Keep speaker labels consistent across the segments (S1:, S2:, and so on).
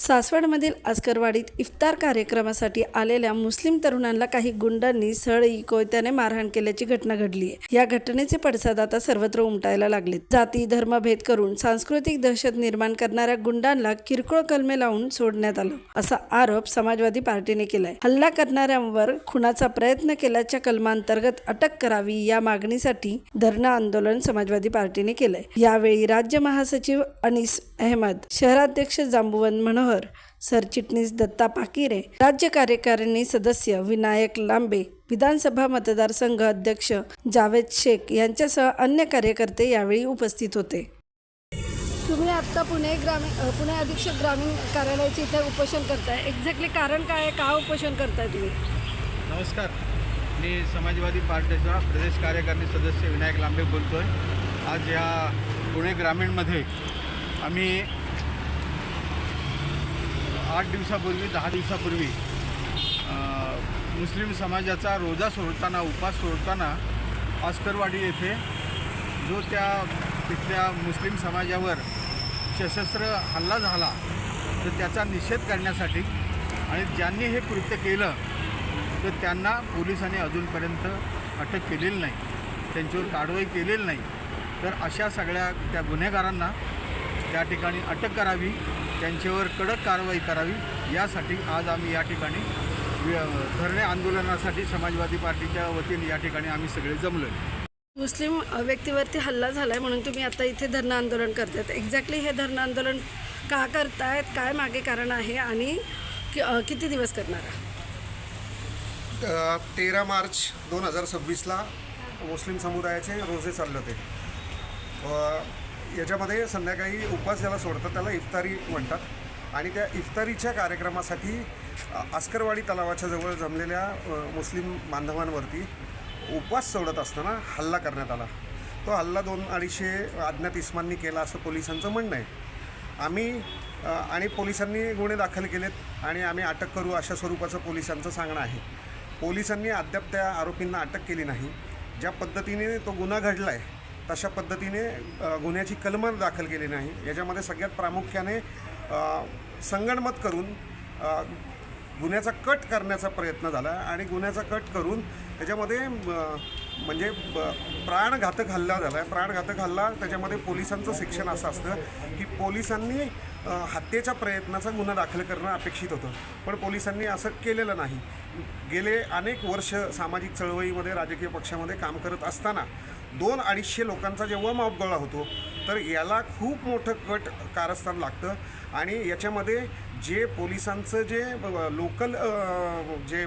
S1: सासवडमधील आस्करवाडीत इफ्तार कार्यक्रमासाठी आलेल्या मुस्लिम तरुणांना काही गुंडांनी सळई कोयत्याने मारहाण केल्याची घटना घडली आहे। या घटनेचे पडसाद आता सर्वत्र उमटायला लागलेत। जाती धर्मभेद करून सांस्कृतिक दहशत निर्माण करणाऱ्या गुंडांना किरकोळ कलमे लावून सोडण्यात आलं, असा आरोप समाजवादी पार्टीने केलाय। हल्ला करणाऱ्यांवर खुनाचा प्रयत्न केल्याच्या कलमांतर्गत अटक करावी या मागणीसाठी धरणं आंदोलन समाजवादी पार्टीने केलंय। यावेळी राज्य महासचिव अनीस अहमद, शहराध्यक्ष जांबुवंत मनोहर, सरचिटणीस दत्ता पाकिरे, राज्य कार्यकारिणी सदस्य विनायक लांबे, विधानसभा मतदारसंघ अध्यक्ष जावेद शेख यांच्यासह अन्य कार्यकर्ते यावेळी उपस्थित होते। तुम्ही आता पुणे अधीक्षक ग्रामीण कार्यालयाचे इथे उपोषण करताय, एक्झॅक्टली कारण काय आहे, का उपोषण करताय तुम्ही?
S2: नमस्कार, मी समाजवादी पार्टीचा प्रदेश कार्यकारिणी सदस्य विनायक लांबे बोलतोय। आज या पुणे ग्रामीणमध्ये आम्ही 8 दिवसापूर्वी 10 दिवसापूर्वी मुस्लिम समाजाचा रोजा सोडताना, उपास सोडताना आस्करवाडी येथे जो त्या तिथल्या मुस्लिम समाजावर सशस्त्र हल्ला झाला, तर त्याचा निषेध करण्यासाठी आणि ज्यांनी हे कृत्य केलं तर त्यांना पोलिसांनी अजूनपर्यंत अटक केलेली नाही, त्यांच्यावर कारवाई केलेली नाही। तर अशा सगळ्या त्या गुन्हेगारांना त्या ठिकाणी अटक करावी, त्यांच्यावर कडक कारवाई करावी, यासाठी आज आम्ही या ठिकाणी धरणे आंदोलनासाठी समाजवादी पार्टीच्या वतीने या ठिकाणी आम्ही सगळे जमलो।
S1: मुस्लिम व्यक्तीवरती हल्ला झालाय म्हणून तुम्ही आता इथे धरणं आंदोलन करतायत, एक्झॅक्टली हे धरणं आंदोलन का करतायत, काय मागे कारण आहे आणि किती दिवस करणार?
S3: 13 मार्च 2026ला मुस्लिम समुदायाचे रोजे चालले होते। याच्यामध्ये संध्याकाळी उपवास ज्याला सोडतात त्याला इफ्तारी म्हणतात आणि त्या इफ्तारीच्या कार्यक्रमासाठी आस्करवाडी तलावाच्या जवळ जमलेल्या मुस्लिम बांधवांवरती उपवास सोडत असताना हल्ला करण्यात आला। तो हल्ला 2-250 अज्ञात इस्मांनी केला असं पोलिसांचं म्हणणं आहे। आम्ही आणि पोलिसांनी गुन्हे दाखल केलेत आणि आम्ही अटक करू अशा स्वरूपाचं पोलिसांचं सांगणं आहे। पोलिसांनी अद्याप त्या आरोपींना अटक केली नाही। ज्या पद्धतीने तो गुन्हा घडला आहे तशा पद्धतीने गुन्ह्याची कलमं दाखल केली नाही। याच्यामध्ये सगळ्यात प्रामुख्याने संगनमत करून गुन्ह्याचा कट करण्याचा प्रयत्न झाला आणि गुन्ह्याचा कट करून त्याच्यामध्ये म्हणजे प्राणघातक हल्ला झाला आहे। प्राणघातक हल्ला त्याच्यामध्ये पोलिसांचं शिक्षण असं असतं की पोलिसांनी हत्येच्या प्रयत्नाचा गुन्हा दाखल करणं अपेक्षित होतं, पण पोलिसांनी असं केलेलं नाही। गेले अनेक वर्ष सामाजिक चळवळीमध्ये, राजकीय पक्षामध्ये काम करत असताना 200-250 लोकांचा जेव्हा मॉब गोळा होतो तर याला खूप मोठं कट कारस्थान लागतं आणि याच्यामध्ये जे पोलिसांचं जे लोकल जे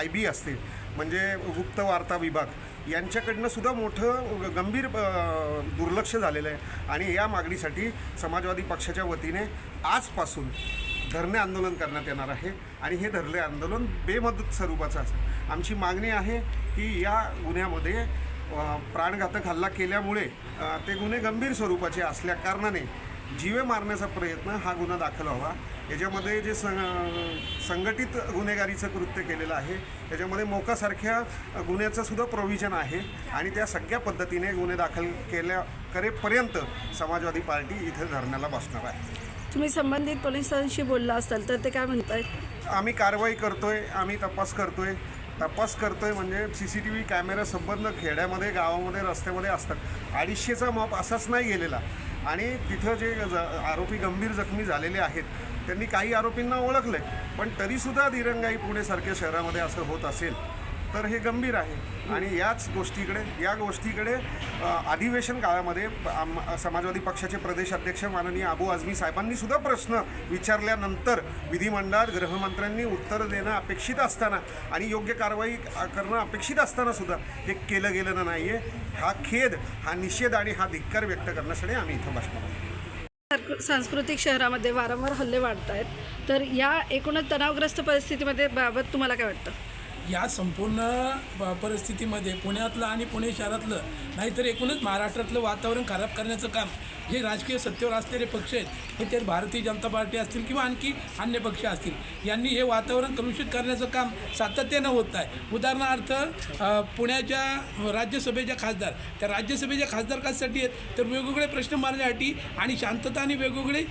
S3: IB असते म्हणजे गुप्त वार्ता विभाग यांच्याकडनं सुद्धा मोठं गंभीर दुर्लक्ष झालेलं आहे आणि या मागणीसाठी समाजवादी पक्षाच्या वतीने आजपासून धरणे आंदोलन करण्यात येणार आहे आणि हे धरणे आंदोलन बेमुदत स्वरूपाचं असेल। आमची मागणी आहे की या गुन्ह्यामध्ये प्राणघातक हल्ला केल्यामुळे ते गुन्हे गंभीर स्वरूपाचे असल्या कारणाने जीवे मारण्याचा प्रयत्न हा गुन्हा दाखल व्हावा। याच्यामध्ये जे संघटित गुन्हेगारीचं कृत्य केलेलं आहे त्याच्यामध्ये मोकासारख्या गुन्ह्याचं सुद्धा प्रोव्हिजन आहे आणि त्या सगळ्या पद्धतीने गुन्हे दाखल करेपर्यंत समाजवादी पार्टी इथे धरण्याला बसणार आहे।
S1: तुम्ही संबंधित पोलिसांशी बोलला असाल तर ते काय म्हणतायत?
S3: आम्ही कारवाई करतोय, आम्ही तपास करतोय म्हणजे CCTV कॅमेरा संबंध खेड्यामध्ये, गावामध्ये, रस्त्यामध्ये असतात। 250चा मॉब असाच नाही गेलेला आणि तिथं जे आरोपी गंभीर जखमी झालेले आहेत त्यांनी काही आरोपींना ओळखलं आहे, पण तरीसुद्धा दिरंगाई पुणेसारख्या शहरामध्ये असं होत असेल तर हे गंभीर आहे आणि या गोष्टीकडे अधिवेशन काळामध्ये समाजवादी पक्षाचे प्रदेश अध्यक्ष माननीय अबू आझमी साहेबांनी सुद्धा प्रश्न विचारल्यानंतर विधिमंडळात गृहमंत्र्यांनी उत्तर देणं अपेक्षित असताना आणि योग्य कारवाई करणं अपेक्षित असताना सुद्धा हे केलं गेलं नाही आहे। हा खेद, हा निषेध आणि हा धिक्कार व्यक्त करण्यासाठी आम्ही इथं बसणार आहोत।
S1: सांस्कृतिक शहरामध्ये वारंवार हल्ले वाढत आहेत, तर या एकूणच तणावग्रस्त परिस्थितीमध्ये बाबत तुम्हाला काय वाटतं?
S4: या संपूर्ण परिस्थितीमध्ये पुण्यातलं आणि पुणे शहरातलं नाहीतर एकूणच महाराष्ट्रातलं वातावरण खराब करण्याचं काम जे राजकीय सत्तेवर असलेले पक्ष आहेत हे ते भारतीय जनता पार्टी असतील किंवा आणखी अन्य पक्ष असतील यांनी हे वातावरण कलुषित करण्याचं काम सातत्यानं होत आहे. उदाहरणार्थ पुण्याच्या राज्यसभेच्या खासदार त्या राज्यसभेच्या खासदार कशासाठी आहेत तर वेगवेगळे प्रश्न मांडण्यासाठी आणि शांतता आणि वेगवेगळे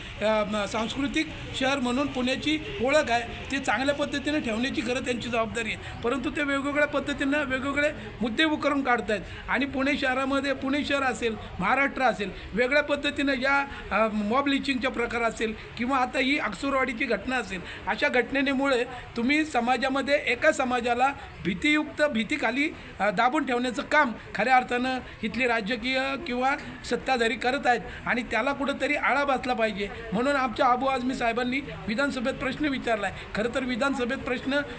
S4: सांस्कृतिक शहर म्हणून पुण्याची ओळख आहे ते चांगल्या पद्धतीने ठेवण्याची खरं त्यांची जबाबदारी आहे. परंतु ते वेगवेगळ्या पद्धतीनं वेगवेगळे मुद्दे करून काढत आहेत आणि पुणे शहरामध्ये पुणे शहर असेल महाराष्ट्र असेल वेगळ्या पद्धतीनं या मॉब लिचिंगचा प्रकार असेल किंवा आता ही अक्सरवाडीची घटना असेल अशा घटनेमुळे तुम्ही समाजामध्ये एका समाजाला भीतीखाली दाबून ठेवण्याचं काम खऱ्या अर्थानं इथले राजकीय किंवा सत्ताधारी करत आहेत आणि त्याला कुठंतरी आळा बसला पाहिजे. म्हणून आमच्या अबू आझमी साहेबांनी विधानसभेत प्रश्न विचारला आहे. खरं तर विधानसभेत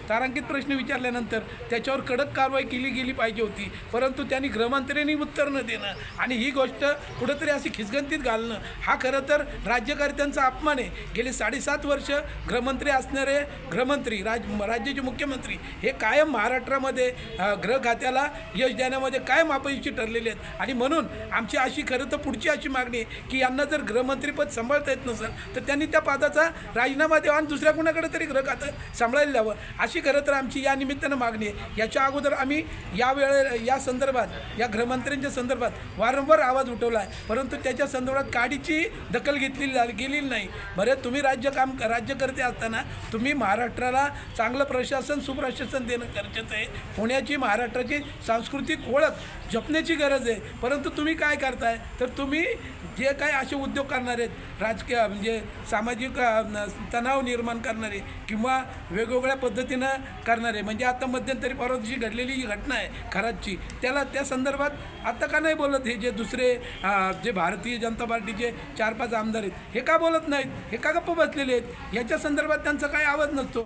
S4: तारांकित प्रश्न विचारल्यानंतर त्याच्यावर कडक कारवाई केली गेली पाहिजे होती परंतु त्यांनी गृहमंत्र्यांनी उत्तर न देणं आणि ही गोष्ट कुठंतरी अशी खिसगंतीत घालणं हा खरं तर राज्यकर्त्यांचा अपमान आहे. गेले 7.5 वर्ष गृहमंत्री असणारे गृहमंत्री राज्याचे मुख्यमंत्री हे कायम महाराष्ट्रामध्ये गृह खात्याला यश देण्यामध्ये कायम अपयशी ठरलेले आहेत आणि म्हणून आमची अशी खरं तर पुढची अशी मागणी आहे की यांना जर गृहमंत्रीपद सांभाळता येत नसेल तर त्यांनी त्या पदाचा राजीनामा द्यावा आणि दुसऱ्या कुणाकडे तरी गृह खातं सांभाळायला द्यावं अशी खरं तर आमची या निमित्तानं मागणी आहे. याच्या अगोदर आम्ही या संदर्भात या गृहमंत्र्यांच्या संदर्भात वारंवार आवाज उठवला आहे परंतु त्याच्या संदर्भात काडीची दखल गेलेली नाही. बरं तुम्ही राज्यकर्ते असताना तुम्ही महाराष्ट्राला चांगलं प्रशासन सुप्रशासन देणं गरजेचं आहे. पुण्याची महाराष्ट्राची सांस्कृतिक ओळख जपण्याची गरज आहे परंतु तुम्ही काय करताय तर तुम्ही जे काय असे उद्योग करणारे आहेत राजकीय म्हणजे सामाजिक तणाव निर्माण करणारे किंवा वेगवेगळ्या पद्धतीनं करणारे म्हणजे आता मध्यंतरी परवा दिवशी घडलेली जी घटना आहे खरातची त्या संदर्भात आता का नाही बोलत हे जे दुसरे जे भारतीय जनता पार्टीचे 4-5 आमदार आहेत हे का बोलत नाहीत हे का गप्प बसलेले आहेत याच्या संदर्भात त्यांचा काय आवाज नसतो.